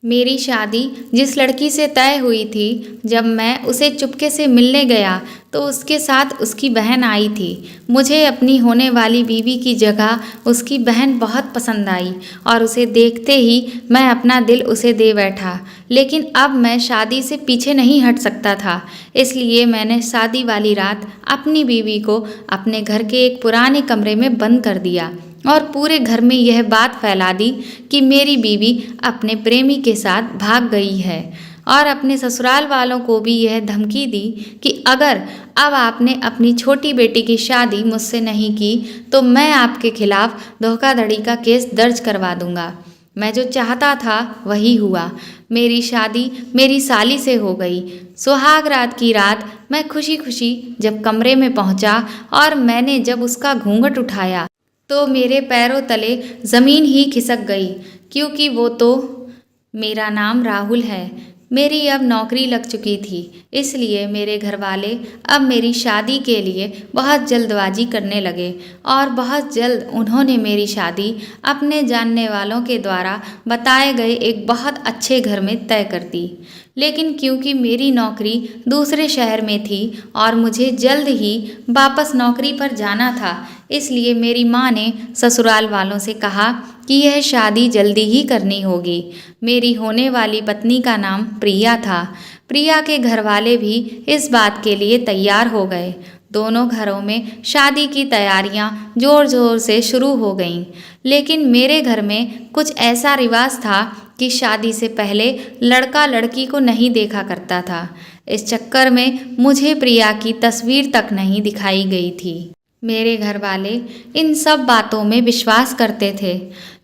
मेरी शादी जिस लड़की से तय हुई थी, जब मैं उसे चुपके से मिलने गया तो उसके साथ उसकी बहन आई थी। मुझे अपनी होने वाली बीवी की जगह उसकी बहन बहुत पसंद आई और उसे देखते ही मैं अपना दिल उसे दे बैठा। लेकिन अब मैं शादी से पीछे नहीं हट सकता था, इसलिए मैंने शादी वाली रात अपनी बीवी को अपने घर के एक पुराने कमरे में बंद कर दिया और पूरे घर में यह बात फैला दी कि मेरी बीवी अपने प्रेमी के साथ भाग गई है, और अपने ससुराल वालों को भी यह धमकी दी कि अगर अब आपने अपनी छोटी बेटी की शादी मुझसे नहीं की तो मैं आपके खिलाफ धोखाधड़ी का केस दर्ज करवा दूंगा। मैं जो चाहता था वही हुआ। मेरी शादी मेरी साली से हो गई। सुहाग रात की रात मैं खुशी खुशी जब कमरे में पहुंचा और मैंने जब उसका घूंघट उठाया तो मेरे पैरों तले ज़मीन ही खिसक गई, क्योंकि वो तो मेरा नाम राहुल है। मेरी अब नौकरी लग चुकी थी, इसलिए मेरे घर वाले अब मेरी शादी के लिए बहुत जल्दबाजी करने लगे और बहुत जल्द उन्होंने मेरी शादी अपने जानने वालों के द्वारा बताए गए एक बहुत अच्छे घर में तय कर दी। लेकिन क्योंकि मेरी नौकरी दूसरे शहर में थी और मुझे जल्द ही वापस नौकरी पर जाना था, इसलिए मेरी माँ ने ससुराल वालों से कहा कि यह शादी जल्दी ही करनी होगी। मेरी होने वाली पत्नी का नाम प्रिया था। प्रिया के घर वाले भी इस बात के लिए तैयार हो गए। दोनों घरों में शादी की तैयारियां जोर जोर से शुरू हो गईं, लेकिन मेरे घर में कुछ ऐसा रिवाज था कि शादी से पहले लड़का लड़की को नहीं देखा करता था। इस चक्कर में मुझे प्रिया की तस्वीर तक नहीं दिखाई गई थी। मेरे घर वाले इन सब बातों में विश्वास करते थे,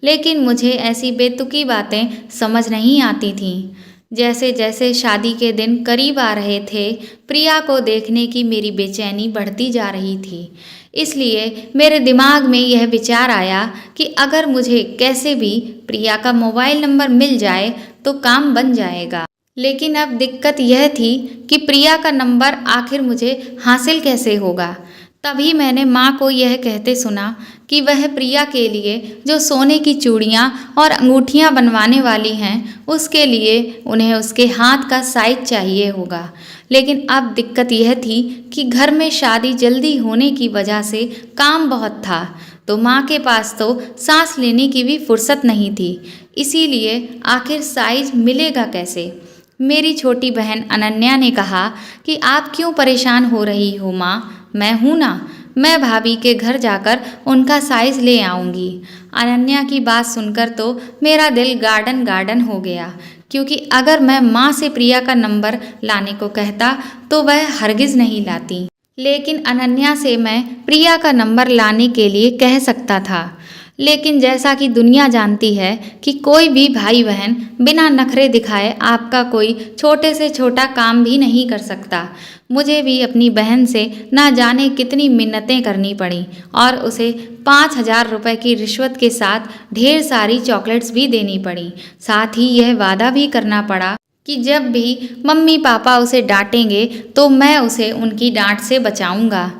लेकिन मुझे ऐसी बेतुकी बातें समझ नहीं आती थीं। जैसे जैसे शादी के दिन करीब आ रहे थे, प्रिया को देखने की मेरी बेचैनी बढ़ती जा रही थी। इसलिए मेरे दिमाग में यह विचार आया कि अगर मुझे कैसे भी प्रिया का मोबाइल नंबर मिल जाए तो काम बन जाएगा। लेकिन अब दिक्कत यह थी कि प्रिया का नंबर आखिर मुझे हासिल कैसे होगा। तभी मैंने माँ को यह कहते सुना कि वह प्रिया के लिए जो सोने की चूड़ियाँ और अंगूठियाँ बनवाने वाली हैं, उसके लिए उन्हें उसके हाथ का साइज चाहिए होगा। लेकिन अब दिक्कत यह थी कि घर में शादी जल्दी होने की वजह से काम बहुत था, तो माँ के पास तो सांस लेने की भी फुर्सत नहीं थी। इसीलिए आखिर साइज मिलेगा कैसे। मेरी छोटी बहन अनन्या ने कहा कि आप क्यों परेशान हो रही हो माँ, मैं हूँ ना, मैं भाभी के घर जाकर उनका साइज़ ले आऊँगी। अनन्या की बात सुनकर तो मेरा दिल गार्डन गार्डन हो गया, क्योंकि अगर मैं माँ से प्रिया का नंबर लाने को कहता तो वह हरगिज़ नहीं लाती। लेकिन अनन्या से मैं प्रिया का नंबर लाने के लिए कह सकता था। लेकिन जैसा कि दुनिया जानती है कि कोई भी भाई बहन बिना नखरे दिखाए आपका कोई छोटे से छोटा काम भी नहीं कर सकता, मुझे भी अपनी बहन से ना जाने कितनी मिन्नतें करनी पड़ी और उसे 5,000 रुपये की रिश्वत के साथ ढेर सारी चॉकलेट्स भी देनी पड़ी। साथ ही यह वादा भी करना पड़ा कि जब भी मम्मी पापा उसे डांटेंगे तो मैं उसे उनकी डांट से बचाऊंगा।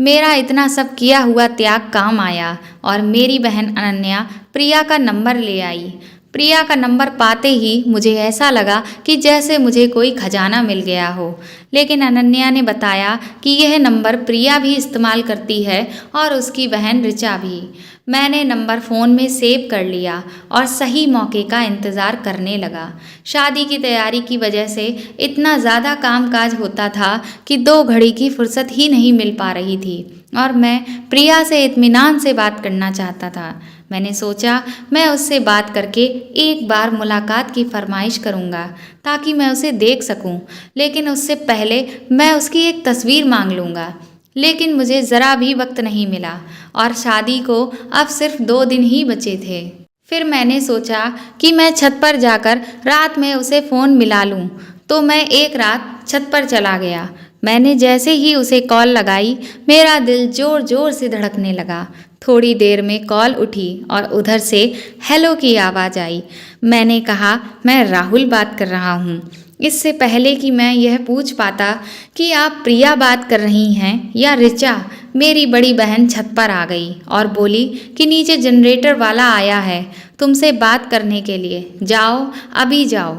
मेरा इतना सब किया हुआ त्याग काम आया और मेरी बहन अनन्या प्रिया का नंबर ले आई। प्रिया का नंबर पाते ही मुझे ऐसा लगा कि जैसे मुझे कोई खजाना मिल गया हो। लेकिन अनन्या ने बताया कि यह नंबर प्रिया भी इस्तेमाल करती है और उसकी बहन ऋचा भी। मैंने नंबर फ़ोन में सेव कर लिया और सही मौके का इंतज़ार करने लगा। शादी की तैयारी की वजह से इतना ज़्यादा कामकाज होता था कि 2 घड़ी की फुर्सत ही नहीं मिल पा रही थी और मैं प्रिया से इत्मीनान से बात करना चाहता था। मैंने सोचा मैं उससे बात करके एक बार मुलाकात की फरमाइश करूँगा ताकि मैं उसे देख सकूँ, लेकिन उससे पहले मैं उसकी एक तस्वीर मांग लूँगा। लेकिन मुझे ज़रा भी वक्त नहीं मिला और शादी को अब सिर्फ 2 दिन ही बचे थे। फिर मैंने सोचा कि मैं छत पर जाकर रात में उसे फ़ोन मिला लूँ, तो मैं एक रात छत पर चला गया। मैंने जैसे ही उसे कॉल लगाई, मेरा दिल ज़ोर ज़ोर से धड़कने लगा। थोड़ी देर में कॉल उठी और उधर से हेलो की आवाज़ आई। मैंने कहा, मैं राहुल बात कर रहा हूँ। इससे पहले कि मैं यह पूछ पाता कि आप प्रिया बात कर रही हैं या ऋचा, मेरी बड़ी बहन छत पर आ गई और बोली कि नीचे जनरेटर वाला आया है तुमसे बात करने के लिए, जाओ अभी जाओ।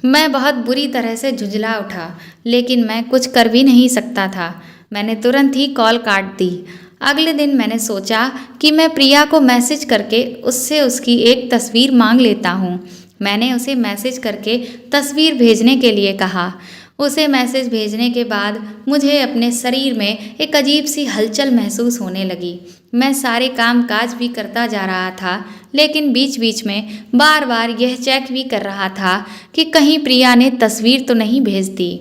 मैं बहुत बुरी तरह से झुंझला उठा, लेकिन मैं कुछ कर भी नहीं सकता था। मैंने तुरंत ही कॉल काट दी। अगले दिन मैंने सोचा कि मैं प्रिया को मैसेज करके उससे उसकी एक तस्वीर मांग लेता हूँ। मैंने उसे मैसेज करके तस्वीर भेजने के लिए कहा। उसे मैसेज भेजने के बाद मुझे अपने शरीर में एक अजीब सी हलचल महसूस होने लगी। मैं सारे काम काज भी करता जा रहा था, लेकिन बीच बीच में बार बार यह चेक भी कर रहा था कि कहीं प्रिया ने तस्वीर तो नहीं भेज दी।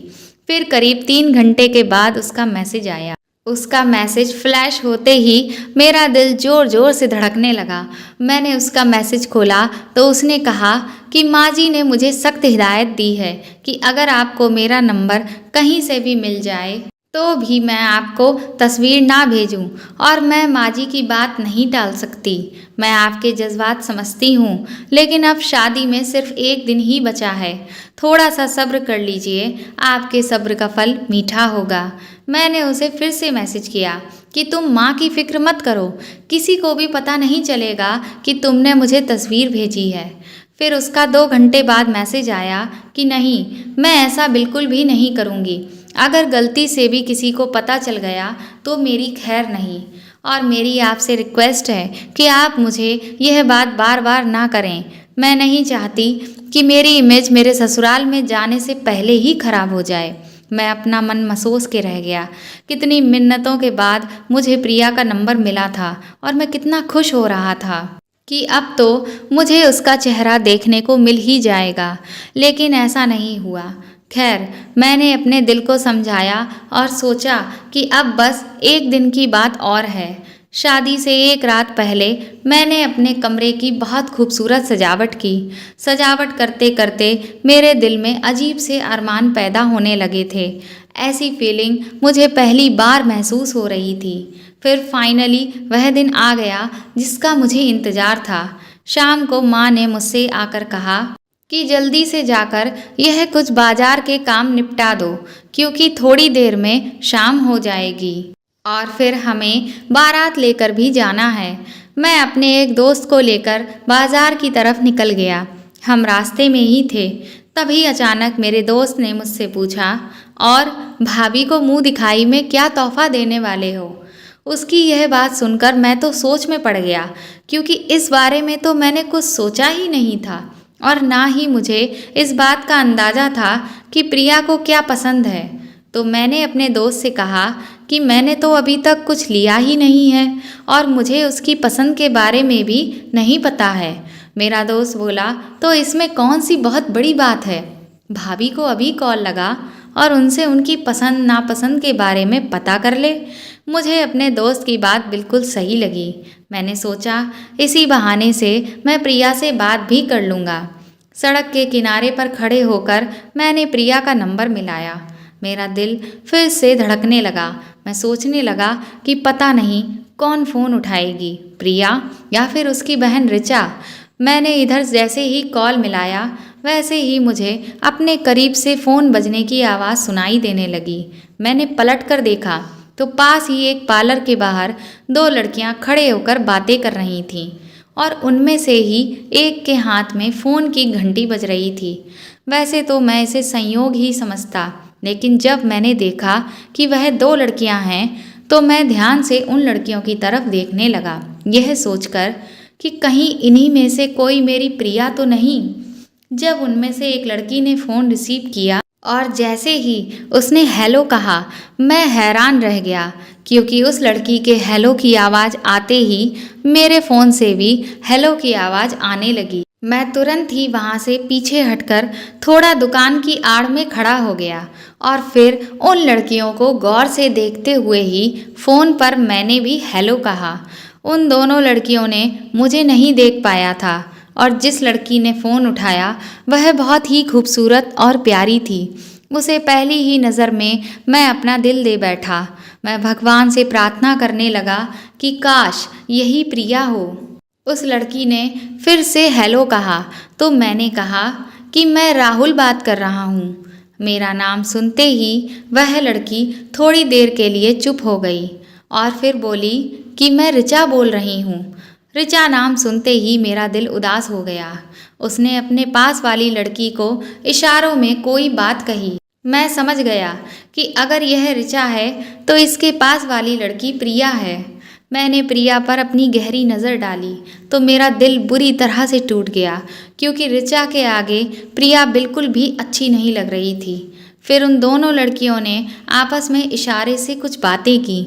फिर करीब 3 घंटे के बाद उसका मैसेज आया। उसका मैसेज फ्लैश होते ही मेरा दिल ज़ोर ज़ोर से धड़कने लगा। मैंने उसका मैसेज खोला तो उसने कहा कि माँ जी ने मुझे सख्त हिदायत दी है कि अगर आपको मेरा नंबर कहीं से भी मिल जाए तो भी मैं आपको तस्वीर ना भेजूं, और मैं माँ जी की बात नहीं टाल सकती। मैं आपके जज्बात समझती हूँ, लेकिन अब शादी में सिर्फ 1 दिन ही बचा है। थोड़ा सा सब्र कर लीजिए, आपके सब्र का फल मीठा होगा। मैंने उसे फिर से मैसेज किया कि तुम माँ की फिक्र मत करो, किसी को भी पता नहीं चलेगा कि तुमने मुझे तस्वीर भेजी है। फिर उसका 2 घंटे बाद मैसेज आया कि नहीं, मैं ऐसा बिल्कुल भी नहीं करूँगी। अगर गलती से भी किसी को पता चल गया तो मेरी खैर नहीं, और मेरी आपसे रिक्वेस्ट है कि आप मुझे यह बात बार बार ना करें। मैं नहीं चाहती कि मेरी इमेज मेरे ससुराल में जाने से पहले ही खराब हो जाए। मैं अपना मन मसोस के रह गया। कितनी मिन्नतों के बाद मुझे प्रिया का नंबर मिला था और मैं कितना खुश हो रहा था कि अब तो मुझे उसका चेहरा देखने को मिल ही जाएगा, लेकिन ऐसा नहीं हुआ। खैर, मैंने अपने दिल को समझाया और सोचा कि अब बस 1 दिन की बात और है। शादी से 1 रात पहले मैंने अपने कमरे की बहुत खूबसूरत सजावट की। सजावट करते करते मेरे दिल में अजीब से अरमान पैदा होने लगे थे। ऐसी फीलिंग मुझे पहली बार महसूस हो रही थी। फिर फाइनली वह दिन आ गया जिसका मुझे इंतज़ार था। शाम को माँ ने मुझसे आकर कहा कि जल्दी से जाकर यह कुछ बाजार के काम निपटा दो, क्योंकि थोड़ी देर में शाम हो जाएगी और फिर हमें बारात लेकर भी जाना है। मैं अपने एक दोस्त को लेकर बाजार की तरफ निकल गया। हम रास्ते में ही थे, तभी अचानक मेरे दोस्त ने मुझसे पूछा, और भाभी को मुंह दिखाई में क्या तोहफा देने वाले हो? उसकी यह बात सुनकर मैं तो सोच में पड़ गया, क्योंकि इस बारे में तो मैंने कुछ सोचा ही नहीं था और ना ही मुझे इस बात का अंदाज़ा था कि प्रिया को क्या पसंद है। तो मैंने अपने दोस्त से कहा कि मैंने तो अभी तक कुछ लिया ही नहीं है और मुझे उसकी पसंद के बारे में भी नहीं पता है। मेरा दोस्त बोला, तो इसमें कौन सी बहुत बड़ी बात है? भाभी को अभी कॉल लगा और उनसे उनकी पसंद नापसंद के बारे में पता कर ले। मुझे अपने दोस्त की बात बिल्कुल सही लगी। मैंने सोचा इसी बहाने से मैं प्रिया से बात भी कर लूँगा। सड़क के किनारे पर खड़े होकर मैंने प्रिया का नंबर मिलाया। मेरा दिल फिर से धड़कने लगा। मैं सोचने लगा कि पता नहीं कौन फ़ोन उठाएगी, प्रिया या फिर उसकी बहन ऋचा। मैंने इधर जैसे ही कॉल मिलाया वैसे ही मुझे अपने करीब से फ़ोन बजने की आवाज़ सुनाई देने लगी। मैंने पलट कर देखा तो पास ही एक पार्लर के बाहर 2 लड़कियां खड़े होकर बातें कर रही थीं और उनमें से ही एक के हाथ में फ़ोन की घंटी बज रही थी। वैसे तो मैं इसे संयोग ही समझता, लेकिन जब मैंने देखा कि वह 2 लड़कियां हैं तो मैं ध्यान से उन लड़कियों की तरफ देखने लगा, यह सोचकर कि कहीं इन्हीं में से कोई मेरी प्रिया तो नहीं। जब उनमें से एक लड़की ने फ़ोन रिसीव किया और जैसे ही उसने हेलो कहा, मैं हैरान रह गया, क्योंकि उस लड़की के हेलो की आवाज़ आते ही मेरे फ़ोन से भी हेलो की आवाज़ आने लगी। मैं तुरंत ही वहाँ से पीछे हटकर थोड़ा दुकान की आड़ में खड़ा हो गया और फिर उन लड़कियों को गौर से देखते हुए ही फ़ोन पर मैंने भी हेलो कहा। उन दोनों लड़कियों ने मुझे नहीं देख पाया था और जिस लड़की ने फ़ोन उठाया वह बहुत ही खूबसूरत और प्यारी थी। उसे पहली ही नज़र में मैं अपना दिल दे बैठा। मैं भगवान से प्रार्थना करने लगा कि काश यही प्रिया हो। उस लड़की ने फिर से हेलो कहा तो मैंने कहा कि मैं राहुल बात कर रहा हूँ। मेरा नाम सुनते ही वह लड़की थोड़ी देर के लिए चुप हो गई और फिर बोली कि मैं ऋचा बोल रही हूँ। ऋचा नाम सुनते ही मेरा दिल उदास हो गया। उसने अपने पास वाली लड़की को इशारों में कोई बात कही। मैं समझ गया कि अगर यह ऋचा है तो इसके पास वाली लड़की प्रिया है। मैंने प्रिया पर अपनी गहरी नज़र डाली तो मेरा दिल बुरी तरह से टूट गया, क्योंकि ऋचा के आगे प्रिया बिल्कुल भी अच्छी नहीं लग रही थी। फिर उन दोनों लड़कियों ने आपस में इशारे से कुछ बातें की।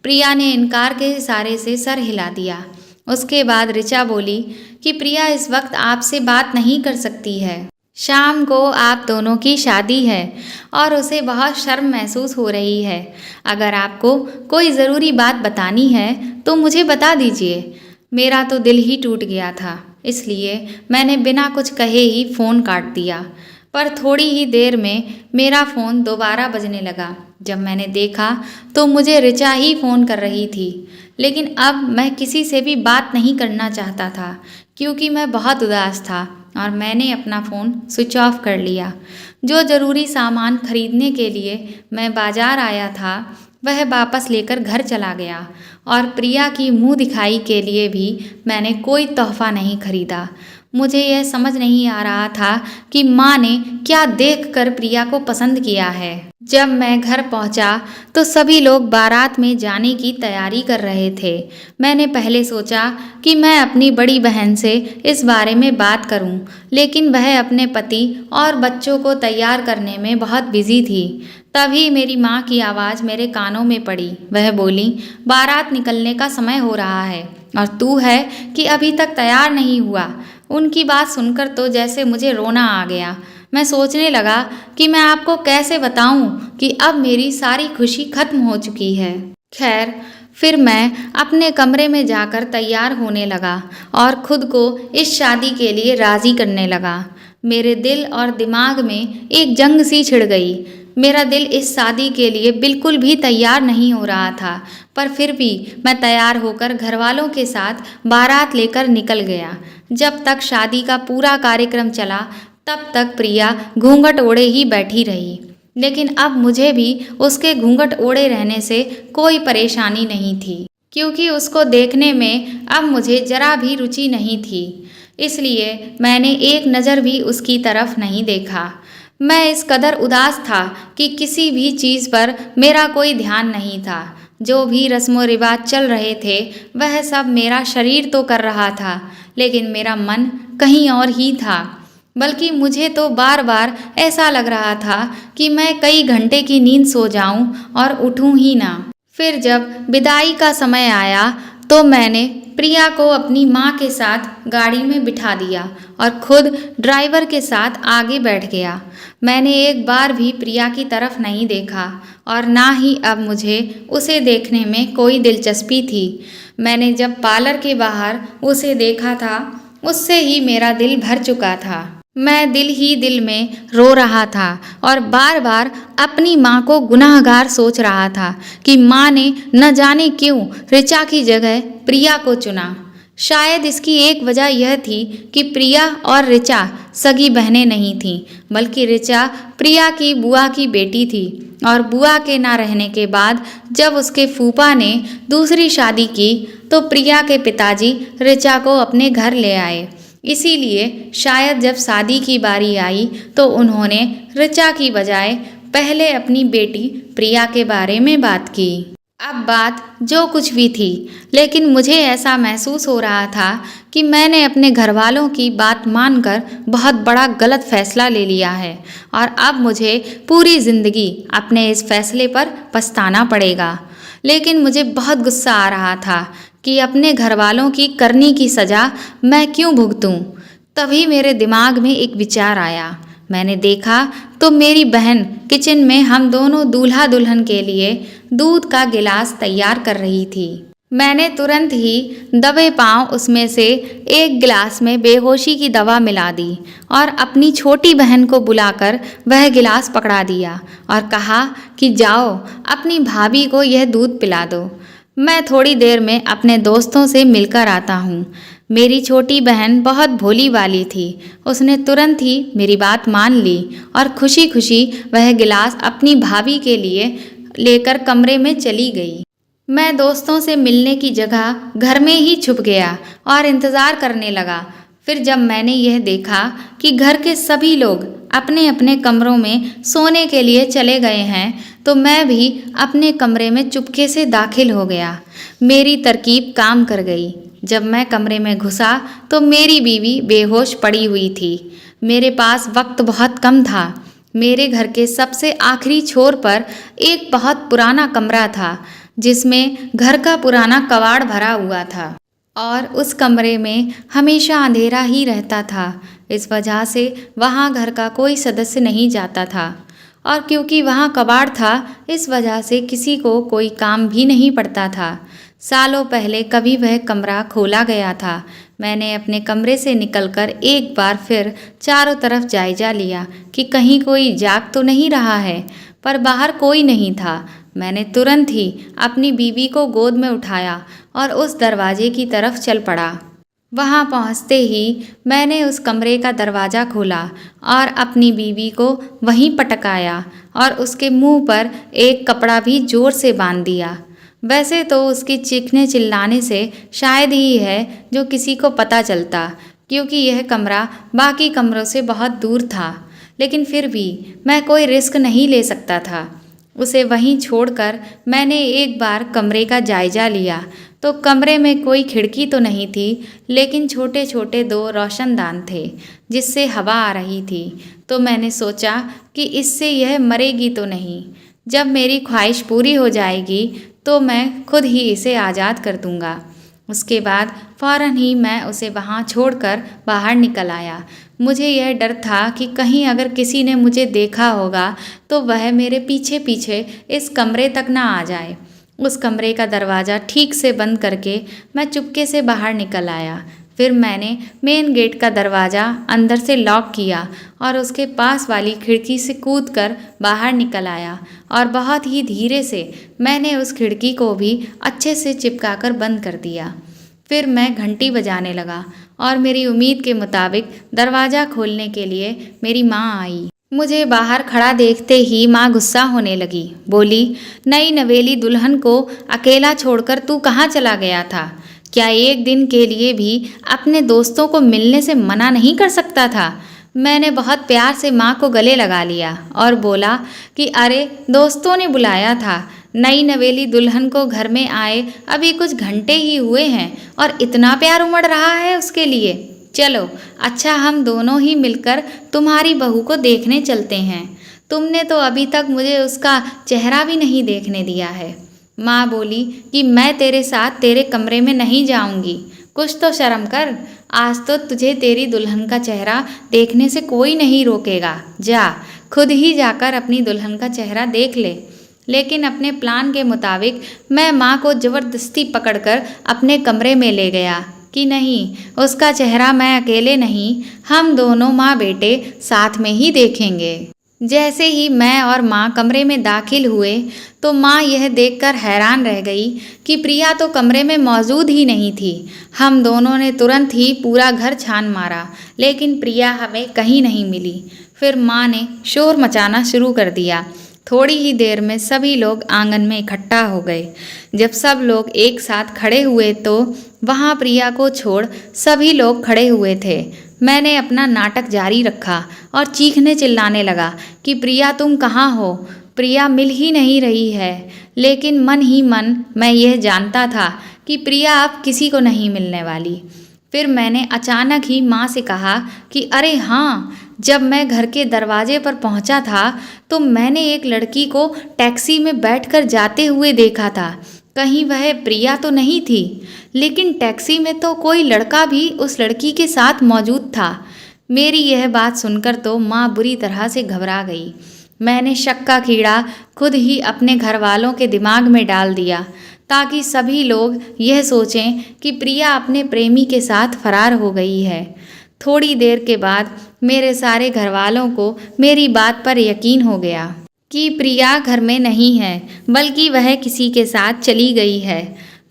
प्रिया ने इनकार के इशारे से सर हिला दिया। उसके बाद ऋचा बोली कि प्रिया इस वक्त आपसे बात नहीं कर सकती है। शाम को आप दोनों की शादी है और उसे बहुत शर्म महसूस हो रही है। अगर आपको कोई ज़रूरी बात बतानी है तो मुझे बता दीजिए। मेरा तो दिल ही टूट गया था, इसलिए मैंने बिना कुछ कहे ही फ़ोन काट दिया। पर थोड़ी ही देर में मेरा फ़ोन दोबारा बजने लगा। जब मैंने देखा तो मुझे ऋचा ही फ़ोन कर रही थी। लेकिन अब मैं किसी से भी बात नहीं करना चाहता था, क्योंकि मैं बहुत उदास था और मैंने अपना फ़ोन स्विच ऑफ कर लिया। जो ज़रूरी सामान खरीदने के लिए मैं बाज़ार आया था वह वापस लेकर घर चला गया, और प्रिया की मुंह दिखाई के लिए भी मैंने कोई तोहफ़ा नहीं खरीदा। मुझे यह समझ नहीं आ रहा था कि माँ ने क्या देखकर प्रिया को पसंद किया है। जब मैं घर पहुंचा तो सभी लोग बारात में जाने की तैयारी कर रहे थे। मैंने पहले सोचा कि मैं अपनी बड़ी बहन से इस बारे में बात करूं, लेकिन वह अपने पति और बच्चों को तैयार करने में बहुत बिजी थी। तभी मेरी माँ की आवाज़ मेरे कानों में पड़ी। वह बोली, बारात निकलने का समय हो रहा है और तू है कि अभी तक तैयार नहीं हुआ। उनकी बात सुनकर तो जैसे मुझे रोना आ गया। मैं सोचने लगा कि मैं आपको कैसे बताऊं कि अब मेरी सारी खुशी खत्म हो चुकी है। खैर, फिर मैं अपने कमरे में जाकर तैयार होने लगा और खुद को इस शादी के लिए राज़ी करने लगा। मेरे दिल और दिमाग में एक जंग सी छिड़ गई। मेरा दिल इस शादी के लिए बिल्कुल भी तैयार नहीं हो रहा था, पर फिर भी मैं तैयार होकर घरवालों के साथ बारात लेकर निकल गया। जब तक शादी का पूरा कार्यक्रम चला तब तक प्रिया घूंघट ओढ़े ही बैठी रही। लेकिन अब मुझे भी उसके घूंघट ओढ़े रहने से कोई परेशानी नहीं थी, क्योंकि उसको देखने में अब मुझे जरा भी रुचि नहीं थी। इसलिए मैंने एक नज़र भी उसकी तरफ नहीं देखा। मैं इस कदर उदास था कि किसी भी चीज़ पर मेरा कोई ध्यान नहीं था। जो भी रस्मो रिवाज चल रहे थे वह सब मेरा शरीर तो कर रहा था, लेकिन मेरा मन कहीं और ही था। बल्कि मुझे तो बार बार ऐसा लग रहा था कि मैं कई घंटे की नींद सो जाऊं और उठूं ही ना। फिर जब विदाई का समय आया तो मैंने प्रिया को अपनी माँ के साथ गाड़ी में बिठा दिया और खुद ड्राइवर के साथ आगे बैठ गया। मैंने एक बार भी प्रिया की तरफ नहीं देखा और ना ही अब मुझे उसे देखने में कोई दिलचस्पी थी। मैंने जब पार्लर के बाहर उसे देखा था उससे ही मेरा दिल भर चुका था। मैं दिल ही दिल में रो रहा था और बार बार अपनी माँ को गुनाहगार सोच रहा था कि माँ ने न जाने क्यों ऋचा की जगह प्रिया को चुना। शायद इसकी एक वजह यह थी कि प्रिया और ऋचा सगी बहनें नहीं थीं, बल्कि ऋचा प्रिया की बुआ की बेटी थी, और बुआ के ना रहने के बाद जब उसके फूफा ने दूसरी शादी की तो प्रिया के पिताजी ऋचा को अपने घर ले आए। इसीलिए शायद जब शादी की बारी आई तो उन्होंने ऋचा की बजाय पहले अपनी बेटी प्रिया के बारे में बात की। अब बात जो कुछ भी थी, लेकिन मुझे ऐसा महसूस हो रहा था कि मैंने अपने घर वालों की बात मानकर बहुत बड़ा गलत फैसला ले लिया है और अब मुझे पूरी ज़िंदगी अपने इस फैसले पर पछताना पड़ेगा। लेकिन मुझे बहुत गुस्सा आ रहा था कि अपने घर वालों की करनी की सज़ा मैं क्यों भुगतूं। तभी मेरे दिमाग में एक विचार आया। मैंने देखा तो मेरी बहन किचन में हम दोनों दूल्हा दुल्हन के लिए दूध का गिलास तैयार कर रही थी। मैंने तुरंत ही दबे पांव उसमें से एक गिलास में बेहोशी की दवा मिला दी और अपनी छोटी बहन को बुलाकर वह गिलास पकड़ा दिया और कहा कि जाओ अपनी भाभी को यह दूध पिला दो। मैं थोड़ी देर में अपने दोस्तों से मिलकर आता हूँ। मेरी छोटी बहन बहुत भोली वाली थी। उसने तुरंत ही मेरी बात मान ली और खुशी खुशी वह गिलास अपनी भाभी के लिए लेकर कमरे में चली गई। मैं दोस्तों से मिलने की जगह घर में ही छुप गया और इंतज़ार करने लगा। फिर जब मैंने यह देखा कि घर के सभी लोग अपने अपने कमरों में सोने के लिए चले गए हैं, तो मैं भी अपने कमरे में चुपके से दाखिल हो गया। मेरी तरकीब काम कर गई। जब मैं कमरे में घुसा तो मेरी बीवी बेहोश पड़ी हुई थी। मेरे पास वक्त बहुत कम था। मेरे घर के सबसे आखिरी छोर पर एक बहुत पुराना कमरा था, जिसमें घर का पुराना कबाड़ भरा हुआ था और उस कमरे में हमेशा अंधेरा ही रहता था। इस वजह से वहाँ घर का कोई सदस्य नहीं जाता था और क्योंकि वहाँ कबाड़ था, इस वजह से किसी को कोई काम भी नहीं पड़ता था। सालों पहले कभी वह कमरा खोला गया था। मैंने अपने कमरे से निकलकर एक बार फिर चारों तरफ जायजा लिया कि कहीं कोई जाग तो नहीं रहा है, पर बाहर कोई नहीं था। मैंने तुरंत ही अपनी बीवी को गोद में उठाया और उस दरवाजे की तरफ चल पड़ा। वहाँ पहुँचते ही मैंने उस कमरे का दरवाज़ा खोला और अपनी बीवी को वहीं पटकाया और उसके मुंह पर एक कपड़ा भी जोर से बांध दिया। वैसे तो उसके चीखने चिल्लाने से शायद ही है जो किसी को पता चलता, क्योंकि यह कमरा बाकी कमरों से बहुत दूर था, लेकिन फिर भी मैं कोई रिस्क नहीं ले सकता था। उसे वहीं छोड़कर मैंने एक बार कमरे का जायजा लिया तो कमरे में कोई खिड़की तो नहीं थी, लेकिन छोटे छोटे 2 रोशनदान थे जिससे हवा आ रही थी। तो मैंने सोचा कि इससे यह मरेगी तो नहीं। जब मेरी ख्वाहिश पूरी हो जाएगी तो मैं खुद ही इसे आज़ाद कर दूंगा। उसके बाद फ़ौरन ही मैं उसे वहाँ छोड़कर बाहर निकल आया। मुझे यह डर था कि कहीं अगर किसी ने मुझे देखा होगा तो वह मेरे पीछे पीछे इस कमरे तक ना आ जाए। उस कमरे का दरवाज़ा ठीक से बंद करके मैं चुपके से बाहर निकल आया। फिर मैंने मेन गेट का दरवाज़ा अंदर से लॉक किया और उसके पास वाली खिड़की से कूदकर बाहर निकल आया और बहुत ही धीरे से मैंने उस खिड़की को भी अच्छे से चिपकाकर बंद कर दिया। फिर मैं घंटी बजाने लगा और मेरी उम्मीद के मुताबिक दरवाज़ा खोलने के लिए मेरी माँ आई। मुझे बाहर खड़ा देखते ही माँ गुस्सा होने लगी। बोली, नई नवेली दुल्हन को अकेला छोड़कर तू कहाँ चला गया था? क्या एक दिन के लिए भी अपने दोस्तों को मिलने से मना नहीं कर सकता था? मैंने बहुत प्यार से माँ को गले लगा लिया और बोला कि अरे दोस्तों ने बुलाया था, नई नवेली दुल्हन को घर में आए अभी कुछ घंटे ही हुए हैं और इतना प्यार उमड़ रहा है उसके लिए। चलो अच्छा, हम दोनों ही मिलकर तुम्हारी बहू को देखने चलते हैं। तुमने तो अभी तक मुझे उसका चेहरा भी नहीं देखने दिया है। माँ बोली कि मैं तेरे साथ तेरे कमरे में नहीं जाऊंगी, कुछ तो शर्म कर। आज तो तुझे तेरी दुल्हन का चेहरा देखने से कोई नहीं रोकेगा। जा, खुद ही जाकर अपनी दुल्हन का चेहरा देख ले। लेकिन अपने प्लान के मुताबिक मैं माँ को ज़बरदस्ती पकड़कर अपने कमरे में ले गया कि नहीं, उसका चेहरा मैं अकेले नहीं, हम दोनों माँ बेटे साथ में ही देखेंगे। जैसे ही मैं और माँ कमरे में दाखिल हुए तो माँ यह देखकर हैरान रह गई कि प्रिया तो कमरे में मौजूद ही नहीं थी। हम दोनों ने तुरंत ही पूरा घर छान मारा, लेकिन प्रिया हमें कहीं नहीं मिली। फिर माँ ने शोर मचाना शुरू कर दिया। थोड़ी ही देर में सभी लोग आंगन में इकट्ठा हो गए। जब सब लोग एक साथ खड़े हुए तो वहाँ प्रिया को छोड़ सभी लोग खड़े हुए थे। मैंने अपना नाटक जारी रखा और चीखने चिल्लाने लगा कि प्रिया तुम कहाँ हो? प्रिया मिल ही नहीं रही है। लेकिन मन ही मन मैं यह जानता था कि प्रिया अब किसी को नहीं मिलने वाली। फिर मैंने अचानक ही माँ से कहा कि अरे हाँ, जब मैं घर के दरवाजे पर पहुँचा था तो मैंने एक लड़की को टैक्सी में बैठकर जाते हुए देखा था। कहीं वह प्रिया तो नहीं थी, लेकिन टैक्सी में तो कोई लड़का भी उस लड़की के साथ मौजूद था। मेरी यह बात सुनकर तो माँ बुरी तरह से घबरा गई। मैंने शक का कीड़ा खुद ही अपने घर वालों के दिमाग में डाल दिया ताकि सभी लोग यह सोचें कि प्रिया अपने प्रेमी के साथ फरार हो गई है। थोड़ी देर के बाद मेरे सारे घर वालों को मेरी बात पर यकीन हो गया कि प्रिया घर में नहीं है, बल्कि वह किसी के साथ चली गई है।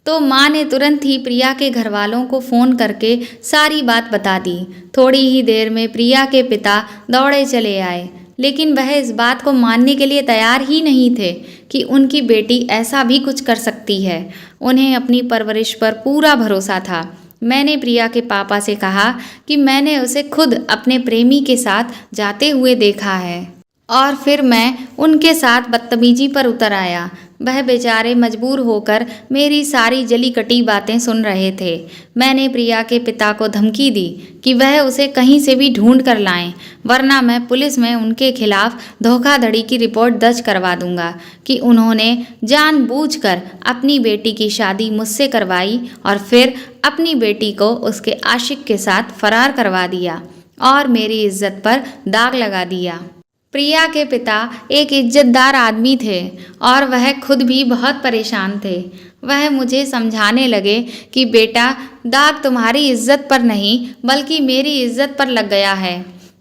तो माँ ने तुरंत ही प्रिया के घर वालों को फ़ोन करके सारी बात बता दी। थोड़ी ही देर में प्रिया के पिता दौड़े चले आए। लेकिन वह इस बात को मानने के लिए तैयार ही नहीं थे कि उनकी बेटी ऐसा भी कुछ कर सकती है। उन्हें अपनी परवरिश पर पूरा भरोसा था। मैंने प्रिया के पापा से कहा कि मैंने उसे खुद अपने प्रेमी के साथ जाते हुए देखा है और फिर मैं उनके साथ बदतमीजी पर उतर आया। वह बेचारे मजबूर होकर मेरी सारी जली कटी बातें सुन रहे थे। मैंने प्रिया के पिता को धमकी दी कि वह उसे कहीं से भी ढूंढ कर लाएं, वरना मैं पुलिस में उनके खिलाफ धोखाधड़ी की रिपोर्ट दर्ज करवा दूंगा कि उन्होंने जानबूझकर अपनी बेटी की शादी मुझसे करवाई और फिर अपनी बेटी को उसके आशिक के साथ फरार करवा दिया और मेरी इज्जत पर दाग लगा दिया। प्रिया के पिता एक इज्जतदार आदमी थे और वह खुद भी बहुत परेशान थे। वह मुझे समझाने लगे कि बेटा, दाग तुम्हारी इज्जत पर नहीं बल्कि मेरी इज्जत पर लग गया है।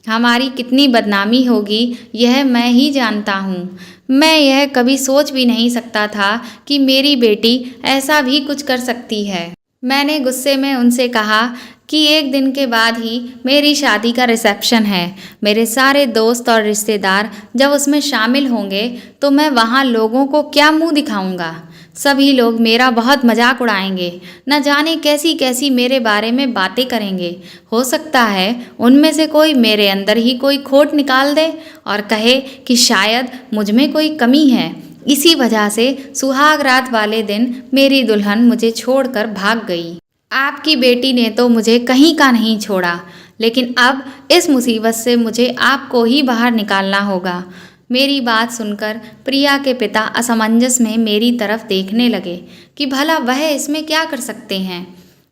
हमारी कितनी बदनामी होगी यह मैं ही जानता हूँ। मैं यह कभी सोच भी नहीं सकता था कि मेरी बेटी ऐसा भी कुछ कर सकती है। मैंने गुस्से में उनसे कहा कि एक दिन के बाद ही मेरी शादी का रिसेप्शन है। मेरे सारे दोस्त और रिश्तेदार जब उसमें शामिल होंगे तो मैं वहाँ लोगों को क्या मुंह दिखाऊंगा। सभी लोग मेरा बहुत मजाक उड़ाएंगे, न जाने कैसी कैसी मेरे बारे में बातें करेंगे। हो सकता है उनमें से कोई मेरे अंदर ही कोई खोट निकाल दे और कहे कि शायद मुझ में कोई कमी है। इसी वजह से सुहाग रात वाले दिन मेरी दुल्हन मुझे छोड़कर भाग गई। आपकी बेटी ने तो मुझे कहीं का नहीं छोड़ा, लेकिन अब इस मुसीबत से मुझे आपको ही बाहर निकालना होगा। मेरी बात सुनकर प्रिया के पिता असमंजस में मेरी तरफ देखने लगे कि भला वह इसमें क्या कर सकते हैं।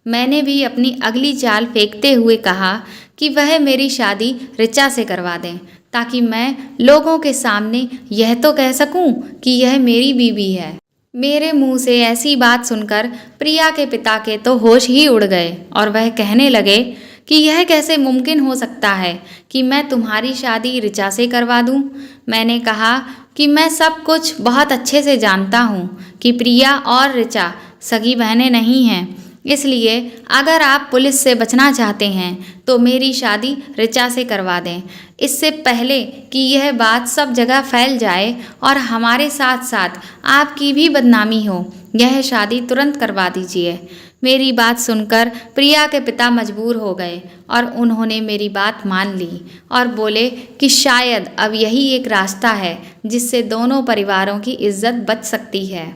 मैंने भी अपनी अगली चाल फेंकते हुए कहा कि वह मेरी शादी ऋचा से करवा दें, ताकि मैं लोगों के सामने यह तो कह सकूं कि यह मेरी बीवी है। मेरे मुंह से ऐसी बात सुनकर प्रिया के पिता के तो होश ही उड़ गए और वह कहने लगे कि यह कैसे मुमकिन हो सकता है कि मैं तुम्हारी शादी ऋचा से करवा दूं। मैंने कहा कि मैं सब कुछ बहुत अच्छे से जानता हूं कि प्रिया और ऋचा सगी बहनें नहीं हैं, इसलिए अगर आप पुलिस से बचना चाहते हैं तो मेरी शादी ऋचा से करवा दें। इससे पहले कि यह बात सब जगह फैल जाए और हमारे साथ साथ आपकी भी बदनामी हो, यह शादी तुरंत करवा दीजिए। मेरी बात सुनकर प्रिया के पिता मजबूर हो गए और उन्होंने मेरी बात मान ली और बोले कि शायद अब यही एक रास्ता है जिससे दोनों परिवारों की इज्जत बच सकती है।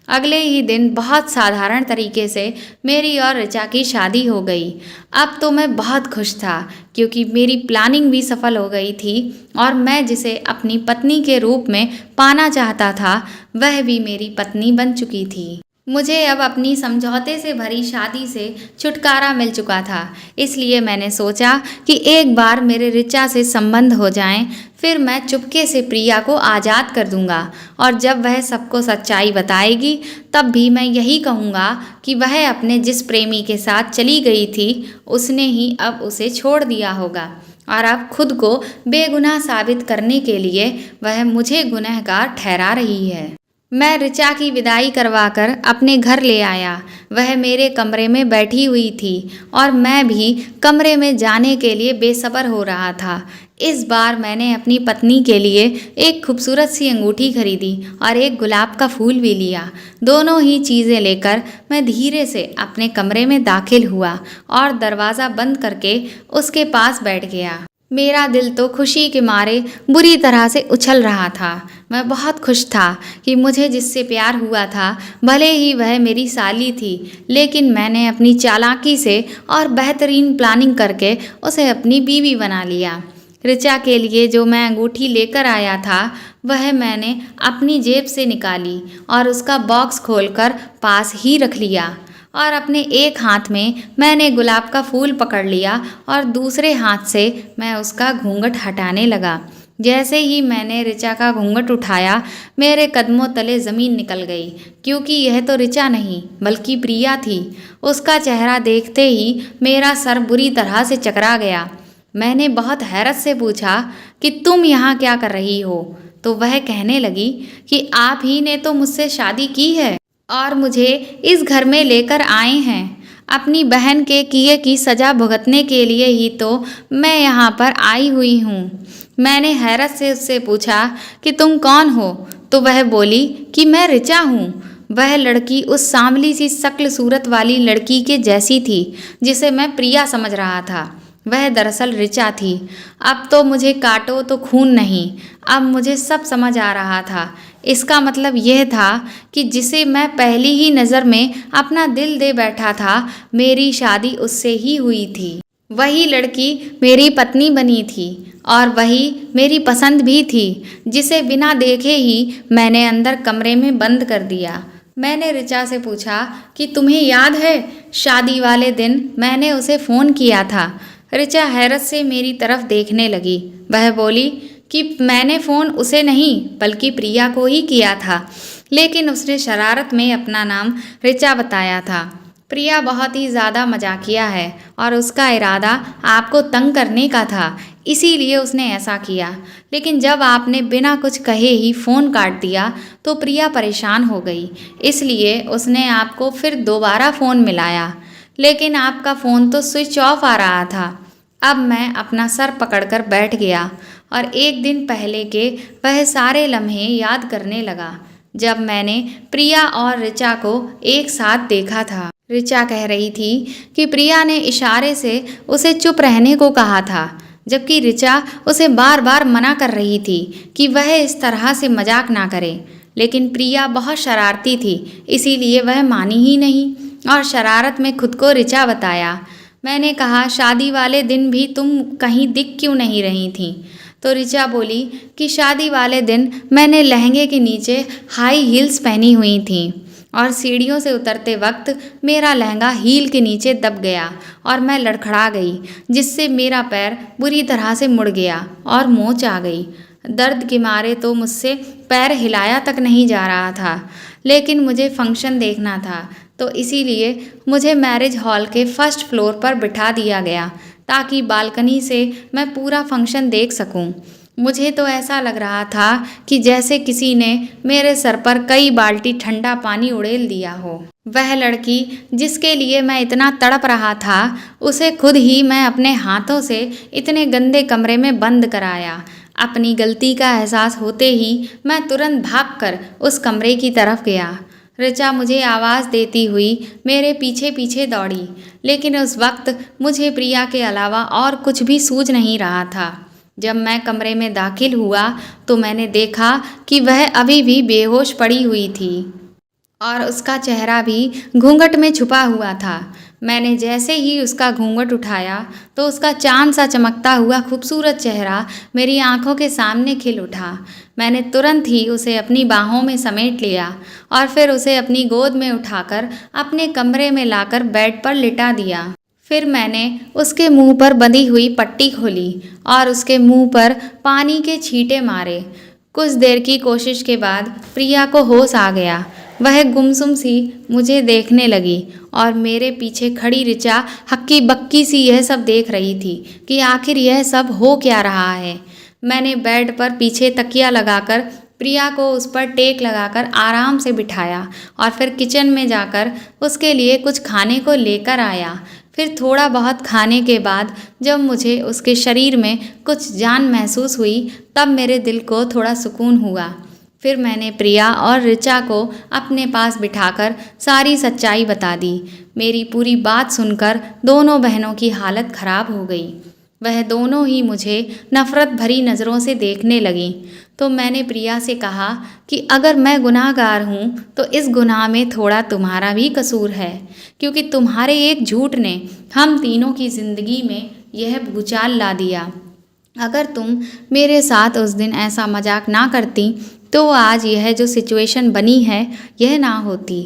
अगले ही दिन बहुत साधारण तरीके से मेरी और ऋचा की शादी हो गई। अब तो मैं बहुत खुश था क्योंकि मेरी प्लानिंग भी सफल हो गई थी और मैं जिसे अपनी पत्नी के रूप में पाना चाहता था वह भी मेरी पत्नी बन चुकी थी। मुझे अब अपनी समझौते से भरी शादी से छुटकारा मिल चुका था, इसलिए मैंने सोचा कि एक बार मेरे ऋचा से संबंध हो जाएं, फिर मैं चुपके से प्रिया को आज़ाद कर दूंगा और जब वह सबको सच्चाई बताएगी तब भी मैं यही कहूँगा कि वह अपने जिस प्रेमी के साथ चली गई थी उसने ही अब उसे छोड़ दिया होगा और अब खुद को बेगुनाह साबित करने के लिए वह मुझे गुनहगार ठहरा रही है। मैं ऋचा की विदाई करवाकर अपने घर ले आया। वह मेरे कमरे में बैठी हुई थी और मैं भी कमरे में जाने के लिए बेसब्र हो रहा था। इस बार मैंने अपनी पत्नी के लिए एक खूबसूरत सी अंगूठी खरीदी और एक गुलाब का फूल भी लिया। दोनों ही चीज़ें लेकर मैं धीरे से अपने कमरे में दाखिल हुआ और दरवाज़ा बंद करके उसके पास बैठ गया। मेरा दिल तो खुशी के मारे बुरी तरह से उछल रहा था। मैं बहुत खुश था कि मुझे जिससे प्यार हुआ था भले ही वह मेरी साली थी, लेकिन मैंने अपनी चालाकी से और बेहतरीन प्लानिंग करके उसे अपनी बीवी बना लिया। ऋचा के लिए जो मैं अंगूठी लेकर आया था वह मैंने अपनी जेब से निकाली और उसका बॉक्स खोलकर पास ही रख लिया और अपने एक हाथ में मैंने गुलाब का फूल पकड़ लिया और दूसरे हाथ से मैं उसका घूंघट हटाने लगा। जैसे ही मैंने ऋचा का घूंघट उठाया मेरे कदमों तले ज़मीन निकल गई, क्योंकि यह तो ऋचा नहीं बल्कि प्रिया थी। उसका चेहरा देखते ही मेरा सर बुरी तरह से चकरा गया। मैंने बहुत हैरत से पूछा कि तुम यहाँ क्या कर रही हो? तो वह कहने लगी कि आप ही ने तो मुझसे शादी की है और मुझे इस घर में लेकर आए हैं। अपनी बहन के किए की सज़ा भुगतने के लिए ही तो मैं यहाँ पर आई हुई हूँ। मैंने हैरत से उससे पूछा कि तुम कौन हो? तो वह बोली कि मैं ऋचा हूँ। वह लड़की उस सांवली सी शक्ल सूरत वाली लड़की के जैसी थी जिसे मैं प्रिया समझ रहा था। वह दरअसल ऋचा थी। अब तो मुझे काटो तो खून नहीं, अब मुझे सब समझ आ रहा था। इसका मतलब यह था कि जिसे मैं पहली ही नज़र में अपना दिल दे बैठा था, मेरी शादी उससे ही हुई थी। वही लड़की मेरी पत्नी बनी थी और वही मेरी पसंद भी थी, जिसे बिना देखे ही मैंने अंदर कमरे में बंद कर दिया। मैंने ऋचा से पूछा कि तुम्हें याद है शादी वाले दिन मैंने उसे फ़ोन किया था? ऋचा हैरत से मेरी तरफ देखने लगी। वह बोली कि मैंने फ़ोन उसे नहीं बल्कि प्रिया को ही किया था, लेकिन उसने शरारत में अपना नाम ऋचा बताया था। प्रिया बहुत ही ज़्यादा मजाकिया है और उसका इरादा आपको तंग करने का था, इसीलिए उसने ऐसा किया। लेकिन जब आपने बिना कुछ कहे ही फ़ोन काट दिया तो प्रिया परेशान हो गई, इसलिए उसने आपको फिर दोबारा फ़ोन मिलाया, लेकिन आपका फ़ोन तो स्विच ऑफ आ रहा था। अब मैं अपना सर पकड़कर बैठ गया और एक दिन पहले के वह सारे लम्हे याद करने लगा जब मैंने प्रिया और ऋचा को एक साथ देखा था। ऋचा कह रही थी कि प्रिया ने इशारे से उसे चुप रहने को कहा था, जबकि ऋचा उसे बार बार मना कर रही थी कि वह इस तरह से मजाक ना करे। लेकिन प्रिया बहुत शरारती थी, इसीलिए वह मानी ही नहीं और शरारत में खुद को ऋचा बताया। मैंने कहा शादी वाले दिन भी तुम कहीं दिख क्यों नहीं रही थी? तो ऋचा बोली कि शादी वाले दिन मैंने लहंगे के नीचे हाई हील्स पहनी हुई थी और सीढ़ियों से उतरते वक्त मेरा लहंगा हील के नीचे दब गया और मैं लड़खड़ा गई, जिससे मेरा पैर बुरी तरह से मुड़ गया और मोच आ गई। दर्द के मारे तो मुझसे पैर हिलाया तक नहीं जा रहा था, लेकिन मुझे फंक्शन देखना था, तो इसीलिए मुझे मैरिज हॉल के फर्स्ट फ्लोर पर बिठा दिया गया ताकि बालकनी से मैं पूरा फंक्शन देख सकूं। मुझे तो ऐसा लग रहा था कि जैसे किसी ने मेरे सर पर कई बाल्टी ठंडा पानी उड़ेल दिया हो। वह लड़की जिसके लिए मैं इतना तड़प रहा था, उसे खुद ही मैं अपने हाथों से इतने गंदे कमरे में बंद कराया। अपनी गलती का एहसास होते ही मैं तुरंत भागकर उस कमरे की तरफ गया। ऋचा मुझे आवाज़ देती हुई मेरे पीछे पीछे दौड़ी, लेकिन उस वक्त मुझे प्रिया के अलावा और कुछ भी सूझ नहीं रहा था। जब मैं कमरे में दाखिल हुआ तो मैंने देखा कि वह अभी भी बेहोश पड़ी हुई थी और उसका चेहरा भी घूंघट में छुपा हुआ था। मैंने जैसे ही उसका घूंघट उठाया तो उसका चांद सा चमकता हुआ खूबसूरत चेहरा मेरी आंखों के सामने खिल उठा। मैंने तुरंत ही उसे अपनी बाहों में समेट लिया और फिर उसे अपनी गोद में उठाकर अपने कमरे में लाकर बेड पर लिटा दिया। फिर मैंने उसके मुंह पर बंधी हुई पट्टी खोली और उसके मुंह पर पानी के छींटे मारे। कुछ देर की कोशिश के बाद प्रिया को होश आ गया। वह गुमसुम सी मुझे देखने लगी और मेरे पीछे खड़ी ऋचा हक्की बक्की सी यह सब देख रही थी कि आखिर यह सब हो क्या रहा है। मैंने बेड पर पीछे तकिया लगाकर प्रिया को उस पर टेक लगाकर आराम से बिठाया और फिर किचन में जाकर उसके लिए कुछ खाने को लेकर आया। फिर थोड़ा बहुत खाने के बाद जब मुझे उसके शरीर में कुछ जान महसूस हुई, तब मेरे दिल को थोड़ा सुकून हुआ। फिर मैंने प्रिया और ऋचा को अपने पास बिठाकर सारी सच्चाई बता दी। मेरी पूरी बात सुनकर दोनों बहनों की हालत खराब हो गई। वह दोनों ही मुझे नफ़रत भरी नज़रों से देखने लगीं। तो मैंने प्रिया से कहा कि अगर मैं गुनाहगार हूँ तो इस गुनाह में थोड़ा तुम्हारा भी कसूर है, क्योंकि तुम्हारे एक झूठ ने हम तीनों की ज़िंदगी में यह भूचाल ला दिया। अगर तुम मेरे साथ उस दिन ऐसा मजाक ना करती तो आज यह जो सिचुएशन बनी है यह ना होती।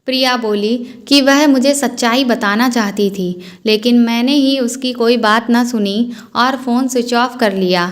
प्रिया बोली कि वह मुझे सच्चाई बताना चाहती थी, लेकिन मैंने ही उसकी कोई बात ना सुनी और फ़ोन स्विच ऑफ कर लिया।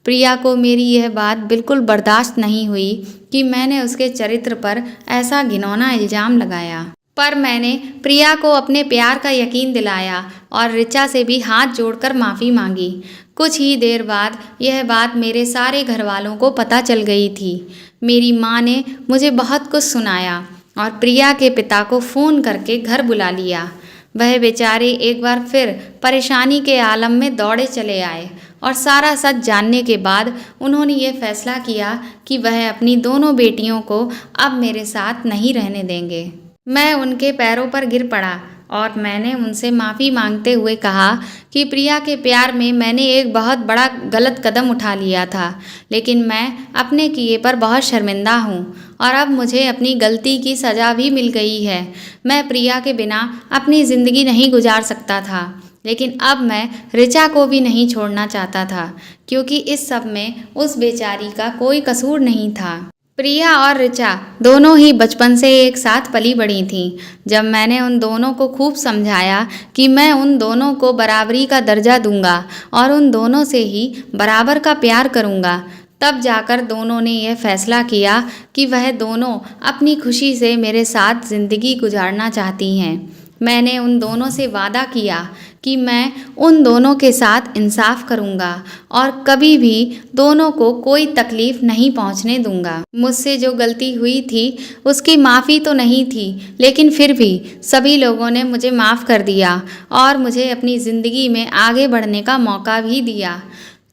प्रिया को मेरी यह बात बिल्कुल बर्दाश्त नहीं हुई कि मैंने उसके चरित्र पर ऐसा घिनौना इल्ज़ाम लगाया, पर मैंने प्रिया को अपने प्यार का यकीन दिलाया और ऋचा से भी हाथ जोड़कर माफ़ी मांगी। कुछ ही देर बाद यह बात मेरे सारे घर वालों को पता चल गई थी। मेरी माँ ने मुझे बहुत कुछ सुनाया और प्रिया के पिता को फ़ोन करके घर बुला लिया। वह बेचारे एक बार फिर परेशानी के आलम में दौड़े चले आए और सारा सच जानने के बाद उन्होंने ये फैसला किया कि वह अपनी दोनों बेटियों को अब मेरे साथ नहीं रहने देंगे। मैं उनके पैरों पर गिर पड़ा और मैंने उनसे माफ़ी मांगते हुए कहा कि प्रिया के प्यार में मैंने एक बहुत बड़ा गलत कदम उठा लिया था, लेकिन मैं अपने किए पर बहुत शर्मिंदा हूँ और अब मुझे अपनी गलती की सज़ा भी मिल गई है। मैं प्रिया के बिना अपनी ज़िंदगी नहीं गुजार सकता था, लेकिन अब मैं ऋचा को भी नहीं छोड़ना चाहता था, क्योंकि इस सब में उस बेचारी का कोई कसूर नहीं था। प्रिया और ऋचा दोनों ही बचपन से एक साथ पली बड़ी थीं। जब मैंने उन दोनों को खूब समझाया कि मैं उन दोनों को बराबरी का दर्जा दूंगा और उन दोनों से ही बराबर का प्यार करूंगा, तब जाकर दोनों ने यह फैसला किया कि वह दोनों अपनी खुशी से मेरे साथ ज़िंदगी गुजारना चाहती हैं। मैंने उन दोनों से वादा किया कि मैं उन दोनों के साथ इंसाफ करूंगा और कभी भी दोनों को कोई तकलीफ नहीं पहुंचने दूंगा। मुझसे जो गलती हुई थी उसकी माफ़ी तो नहीं थी, लेकिन फिर भी सभी लोगों ने मुझे माफ़ कर दिया और मुझे अपनी ज़िंदगी में आगे बढ़ने का मौका भी दिया।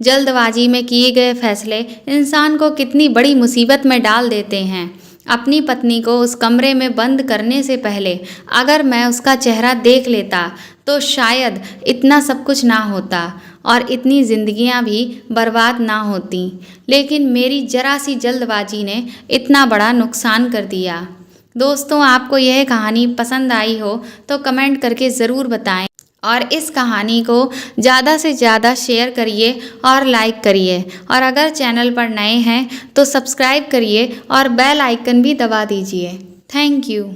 जल्दबाजी में किए गए फैसले इंसान को कितनी बड़ी मुसीबत में डाल देते हैं। अपनी पत्नी को उस कमरे में बंद करने से पहले अगर मैं उसका चेहरा देख लेता तो शायद इतना सब कुछ ना होता और इतनी जिंदगियां भी बर्बाद ना होती, लेकिन मेरी जरा सी जल्दबाजी ने इतना बड़ा नुकसान कर दिया। दोस्तों, आपको यह कहानी पसंद आई हो तो कमेंट करके ज़रूर बताएं और इस कहानी को ज़्यादा से ज़्यादा शेयर करिए और लाइक करिए, और अगर चैनल पर नए हैं तो सब्सक्राइब करिए और बेल आइकन भी दबा दीजिए। Thank you.